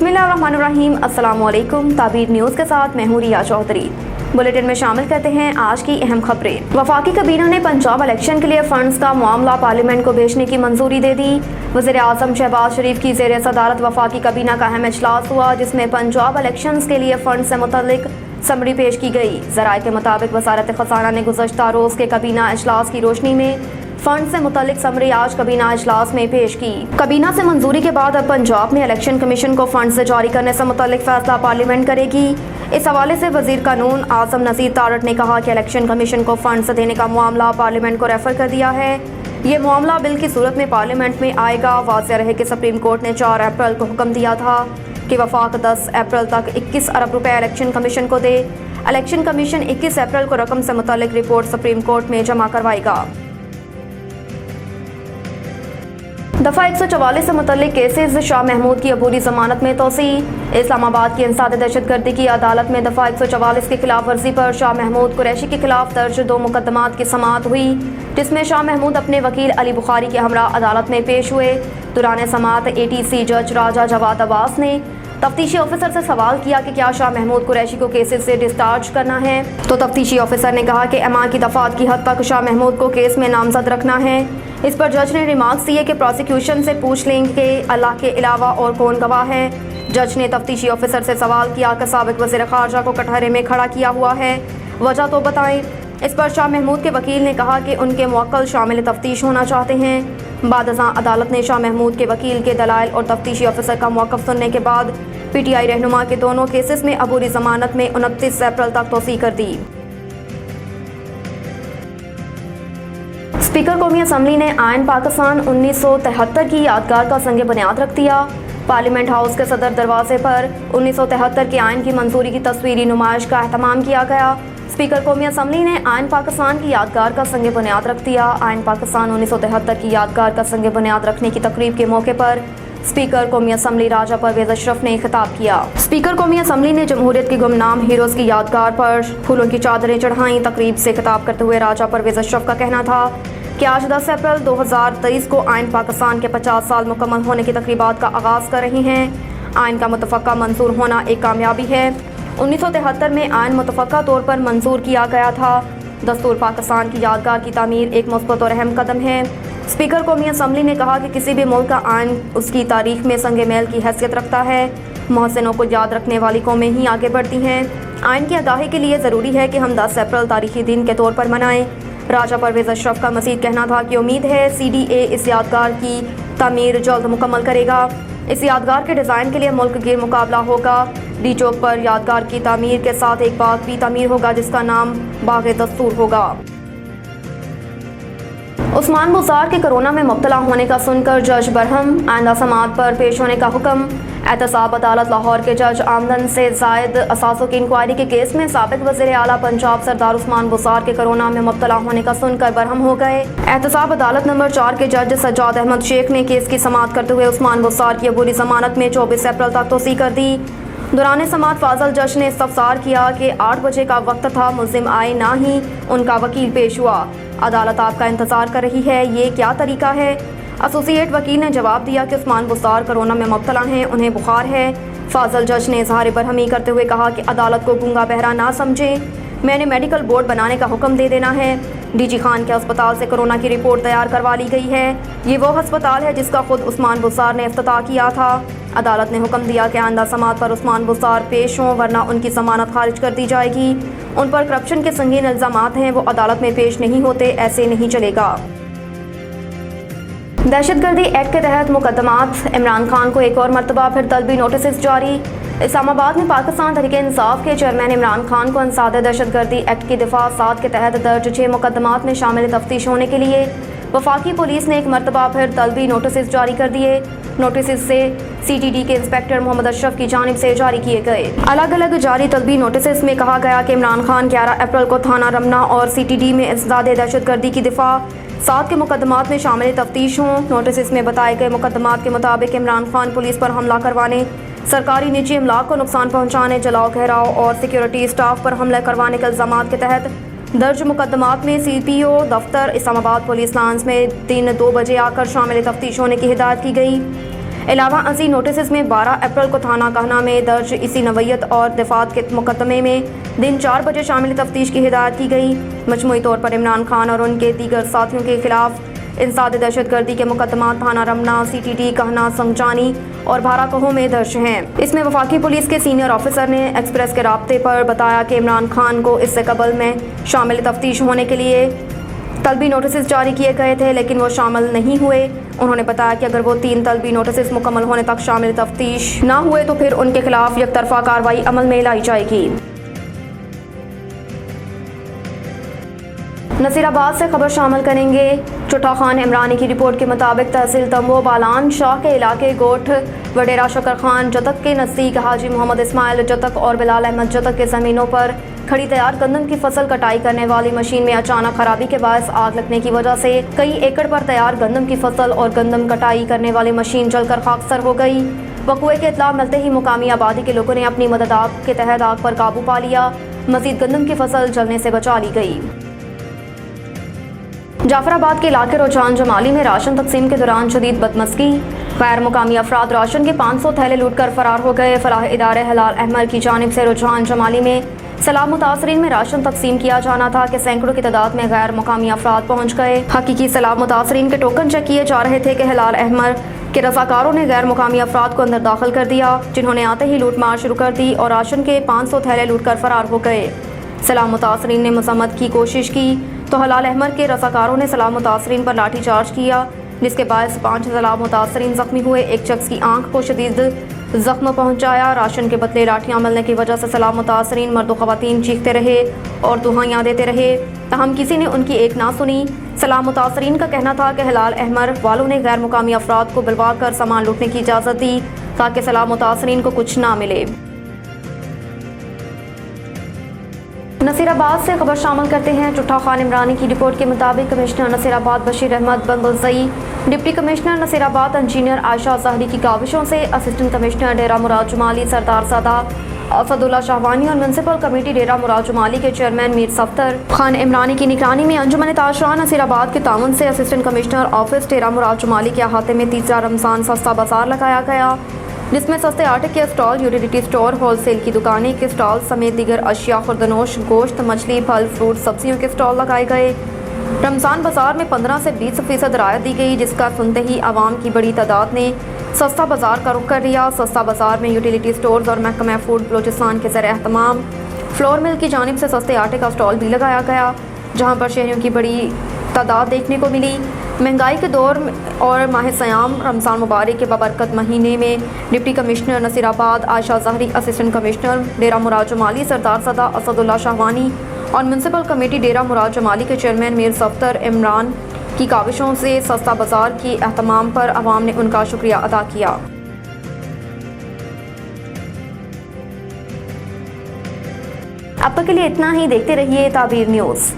बिस्मिल्लाहिर्रहमानिर्रहीम। अस्सलामुअलैकुम। ताबीर न्यूज़ के साथ मैं हूं रिया चौधरी। बुलेटिन में शामिल करते हैं आज की अहम खबरें। वफाकी काबीना ने पंजाब इलेक्शन के लिए फंड्स का मामला पार्लियामेंट को भेजने की मंजूरी दे दी। वज़ीर आज़म शहबाज शरीफ की ज़ेर सदारत वफाकी काबीना का अहम इजलास हुआ, जिसमें पंजाब इलेक्शन के लिए फंड से मुतल्लिक समरी पेश की गई। ज़राए के मुताबिक वज़ारत ख़ज़ाना ने गुज़श्ता रोज़ के काबीना इजलास की रोशनी में फंड से मुतल्लिक समरी आज काबीना इजलास में पेश की। काबीना से मंजूरी के बाद अब पंजाब में इलेक्शन कमीशन को फंड से जारी करने से मुतल्लिक फैसला पार्लियामेंट करेगी। इस हवाले से वजीर कानून आजम नज़ीर तारट ने कहा कि इलेक्शन कमीशन को फंड से देने का मामला पार्लियामेंट को रेफर कर दिया है। ये मामला बिल की सूरत में पार्लियामेंट में आएगा। वाज़ेह रहे कि सुप्रीम कोर्ट ने 4 अप्रैल को हुक्म दिया था कि वफाक 10 अप्रैल तक 21 अरब रुपए इलेक्शन कमीशन को दे। इलेक्शन कमीशन 21 अप्रैल को रकम से मुतल्लिक रिपोर्ट सुप्रीम कोर्ट में जमा करवाएगा। दफ़ा 144 से मुतल्लिक केसेस शाह महमूद की अबूरी जमानत में तोसी। इस्लामाबाद की इंसाद दहशतगर्दी की अदालत में दफ़ा 144 की खिलाफ वर्जी पर शाह महमूद कुरैशी के खिलाफ दर्ज 2 मुकदमात की समाअत हुई, जिसमें शाह महमूद अपने वकील अली बुखारी के हमरा अदालत में पेश हुए। दौरान समाअत ATC जज राजा जवाद अब्बास ने तफ्तीशी ऑफिसर से सवाल किया कि क्या शाह महमूद कुरैशी को केसेस से डिस्चार्ज करना है, तो तफ्तीशी ऑफिसर ने कहा कि एमा की दफात की हद तक शाह महमूद को केस में नामजद रखना है। इस पर जज ने रिमार्क्स दिए कि प्रोसिक्यूशन से पूछ लेंगे कि अल्लाह के अलावा और कौन गवाह है। जज ने तफ्तीशी ऑफिसर से सवाल किया कि साबिक वज़ीर ख़ारजा को कटहरे में खड़ा किया हुआ है, वजह तो बताएं। इस पर शाह महमूद के वकील ने कहा कि उनके मुवक्किल शामिल तफ्तीश होना चाहते हैं। बादशाह अदालत ने शाह महमूद के वकील के दलाइल और तफ्तीशी ऑफिसर का मौक़िफ़ सुनने के बाद PTI रहनुमा के दोनों केसेस में अबूरी जमानत में 29 अप्रैल तक तोसी कर दी। स्पीकर कौमी असम्बली ने आयन पाकिस्तान 1973 की यादगार का संग बुनियाद रख दिया। पार्लियामेंट हाउस के सदर दरवाजे पर 1973 के आयन की मंजूरी की तस्वीरी नुमाइश का एहतमाम किया गया। स्पीकर कौमी असम्बली ने आयन पाकिस्तान की यादगार का संग बुनियाद रख दिया। आयन पाकिस्तान 1973 की यादगार का संग बुनियाद रखने की तकरीब के मौके पर स्पीकर कौमी असम्बली राजा परवेज अशरफ ने खिताब किया। स्पीकर कौमी असम्बली ने जमहूरियत की गुमनाम हीरोज़ की यादगार पर फूलों की चादरें चढ़ाई। तकरीब से खिताब करते हुए राजा परवेज अशरफ का कहना था कि आज 10 अप्रैल 2023 को आयन पाकिस्तान के 50 साल मुकम्मल होने की तकरीबात का आगाज़ कर रही हैं। आयन का मुतफ़क्का मंजूर होना एक कामयाबी है। 1973 में आयन मुतफ़क्का तौर पर मंजूर किया गया था। दस्तूर पाकिस्तान की यादगार की तामीर एक मुस्बत और अहम कदम है। स्पीकर कौमी असम्बली ने कहा कि किसी भी मुल्क का आयन उसकी तारीख में संग मेल की हैसियत रखता है। मोहसिनों को याद रखने वाली कौमें ही आगे बढ़ती हैं। आयन की आगाही के लिए ज़रूरी है कि हम 10 अप्रैल तारीखी दिन के तौर पर मनाएं। राजा परवेज अशरफ का मज़ीद कहना था कि उम्मीद है CDA इस यादगार की तामीर जल्द मुकम्मल करेगा। इस यादगार के डिज़ाइन के लिए मुल्क गिर मुकाबला होगा। डी चौक पर यादगार की तामीर के साथ एक बाग भी तामीर होगा, जिसका नाम बाग दस्तूर होगा। उस्मान बुज़ार के कोरोना में मुब्तला होने का सुनकर जज बरहम, आइंदा समाअत पर पेश होने का हुक्म। एहतसाब अदालत लाहौर के जज आमदन से जायद असासों की इंक्वायरी के केस में साबिक वज़ीर आला पंजाब सरदार उस्मान बुज़ार के कोरोना में मुब्तला होने का सुनकर बरहम हो गए। एहतसाब अदालत नंबर 4 के जज सज्जाद अहमद शेख ने केस की समाअत करते हुए उस्मान बुज़ार की अबूरी जमानत में 24 अप्रैल तक तोसी कर दी। दौरान समाअत फाजल जज ने इस्तफसार किया कि 8 बजे का वक्त था, मुल्ज़िम आए ना ही उनका वकील पेश हुआ। अदालत आपका इंतजार कर रही है, ये क्या तरीका है? एसोसिएट वकील ने जवाब दिया कि उस्मान बुज़ार कोरोना में मुब्तला हैं, उन्हें बुखार है। फाजल जज ने इज़हार बरहमी करते हुए कहा कि अदालत को गूंगा बहरा ना समझें, मैंने मेडिकल बोर्ड बनाने का हुक्म दे देना है। DG खान के अस्पताल से कोरोना की रिपोर्ट तैयार करवा ली गई है। ये वो अस्पताल है जिसका खुद उस्मान बुज़ार ने इफ्तिताह किया था। अदालत ने हुक्म दिया कि आइंदा समाअत पर उस्मान बुज़ार पेश हों, वरना उनकी जमानत खारिज कर दी जाएगी। उन पर करप्शन के संगीन इल्ज़ामात हैं, वो अदालत में पेश नहीं होते, ऐसे नहीं चलेगा। दहशतगर्दी एक्ट के तहत मुकदमात। इमरान खान को एक और मरतबा फिर तलबी नोटिस जारी। इस्लामाबाद में पाकिस्तान तहरीक इंसाफ के चेयरमैन इमरान खान को इंसाद दहशतगर्दी एक्ट की दफ़ा 7 के तहत दर्ज 6 मुकदमात में शामिल तफ्तीश होने के लिए वफाकी पुलिस ने एक मरतबा फिर तलबी नोटिस जारी कर दिए। नोटिस से CTD के इंस्पेक्टर मोहम्मद अशरफ की जानिब से जारी किए गए। अलग अलग जारी तलबी नोटिस में कहा गया कि इमरान खान 11 अप्रैल को थाना रमना और CTD में इंसदाद दहशतगर्दी की दफ़ा 7 के मुकदमात में शामिल तफ्तीश हों। नोटिस में बताए गए मुकदमात के मुताबिक इमरान खान पुलिस पर हमला करवाने, सरकारी निजी अमलाक को नुकसान पहुँचाने, जलाओ घेराव और सिक्योरिटी स्टाफ पर हमला करवाने के इल्ज़ामात के तहत दर्ज मुकदमात में CPO दफ्तर इस्लामाबाद पुलिस लांस में दिन 2 बजे आकर शामिल तफ्तीश होने की हिदायत की गई। अलावा 80 नोटिस में 12 अप्रैल को थाना कहना में दर्ज इसी नवयत और दफात के मुकदमे में दिन 4 बजे शामिल तफ्तीश की हिदायत की गई। मजमूई तौर पर इमरान खान और उनके दीगर साथियों के खिलाफ इंसाद दहशतगर्दी के मुकदमा थाना रमना, CTT कहना, संगचानी और भाराकहो में दर्ज हैं। इसमें वफाकी पुलिस के सीनियर ऑफिसर ने एक्सप्रेस के राब्ते पर बताया कि इमरान खान को इससे कबल में शामिल तफ्तीश होने के लिए तलबी नोटिस जारी किए गए थे, लेकिन वो शामिल नहीं हुए। उन्होंने बताया कि अगर वो 3 तलबी नोटिस मुकम्मल होने तक शामिल तफ्तीश न हुए तो फिर उनके खिलाफ यकतरफा कार्रवाई अमल में लाई जाएगी। नसीराबाद से खबर शामिल करेंगे। चुट्टा खान इमरानी की रिपोर्ट के मुताबिक तहसील तंबो बालान शाह के इलाके गोठ वडेरा शकर खान जतक के नज़दीक हाजी मोहम्मद इस्माइल जतक और बिलाल अहमद जतक के ज़मीनों पर खड़ी तैयार गंदम की फसल कटाई करने वाली मशीन में अचानक खराबी के बायस आग लगने की वजह से कई एकड़ पर तैयार गंदम की फसल और गंदम कटाई करने वाली मशीन जलकर खाकसर हो गई। वक़ुए के इत्तला मिलते ही मुकामी आबादी के लोगों ने अपनी मदद आग के तहत आग पर काबू पा लिया। मजीद गंदम की फसल जलने से बचा ली गई। जाफराबाद के इलाके रुझान जमाली में राशन तकसीम के दौरान शदीद बदमज़गी। गैर मुकामी अफराद राशन के 500 थैले लूट कर फरार हो गए। फलाह इदारे हलाल अहमद की जानिब से रुझान जमाली में सलाह मुतासरीन में राशन तकसीम किया जाना था कि सैकड़ों की तादाद में गैर मुकामी अफराद पहुँच गए। हकीकी सलाह मुतासरीन के टोकन चेक किए जा रहे थे कि हलाल अहमद के रज़ाकारों ने गैर मुकामी अफराद को अंदर दाखिल कर दिया, जिन्होंने आते ही लूट मार शुरू कर दी और राशन के 500 थैले लूट कर फरार हो गए। सलाह मुतासरीन ने मजम्मत की कोशिश की तो हलाल अहमद के रज़ाकारों ने सलाह मुतासरीन पर लाठीचार्ज किया, जिसके बायस 5 सलाह मुतासरीन जख्मी हुए। एक शख्स की आंख को शदीद जख्म पहुंचाया। राशन के बदले लाठियां मिलने की वजह से सलाह मुतासरीन मर्द व ख़वातीन चीखते रहे और दुहाइयां देते रहे, तहम किसी ने उनकी एक ना सुनी। सलाह मुतासरीन का कहना था कि हलाल अहमद वालों ने गैर मुकामी अफराद को बुलवा कर सामान लूटने की इजाज़त दी ताकि सलाह मुतासरीन को कुछ ना मिले। नसीराबाद से खबर शामिल करते हैं। चुट्टा खान इमरानी की रिपोर्ट के मुताबिक commissioner Naseerabad Bashir Ahmed Bangalzai, deputy commissioner Naseerabad engineer Ayesha Zehri की काविशों से असिस्टेंट कमिश्नर डेरा मुराद जुमाली सरदार सादा असदुल्ला शाहवानी और म्यूनसिपल कमेटी डेरा मुराद जुमाली के चेयरमैन मीर सफ्तर खान इमरानी की निगरानी में अंजुमन ताशरान नसीराबाद के ताउन से असिस्टेंट कमिश्नर ऑफिस डेरा मुराद जुमाली के अहाते में तीसरा रमज़ान सस्ता बाजार लगाया गया, जिसमें सस्ते आटे के स्टॉल, यूटिलिटी स्टोर, होलसेल की दुकानें के स्टॉल समेत दीगर अशिया, खुर्दनोश, गोश्त, मछली, फल, फ्रूट, सब्जियों के स्टॉल लगाए गए। रमज़ान बाजार में 15 से 20% रायत दी गई, जिसका सुनते ही आवाम की बड़ी तादाद ने सस्ता बाजार का रुख कर लिया। सस्ता बाजार में यूटिलिटी स्टोर्स और महकमा फूड बलोचिस्तान के ज़र एहतमाम फ्लोर मिल की जानिब से सस्ते आटे का स्टॉल भी लगाया गया, जहाँ पर शहरियों की बड़ी तादाद देखने को मिली। महंगाई के दौर और माह सयाम रमज़ान मुबारक के बबरकत महीने में deputy commissioner Naseerabad Ayesha Zehri, assistant commissioner Dera Murad Jamali Sardar सदा असदुल्ला शाहवानी और म्यूनसिपल कमेटी डेरा मुराद जुमाली के चेयरमैन मीर सफ्तर इमरान की काविशों से सस्ता बाजार की एहतमाम पर अवाम ने उनका शुक्रिया अदा किया। अब तक के लिए इतना ही। देखते रहिए ताबीर न्यूज़।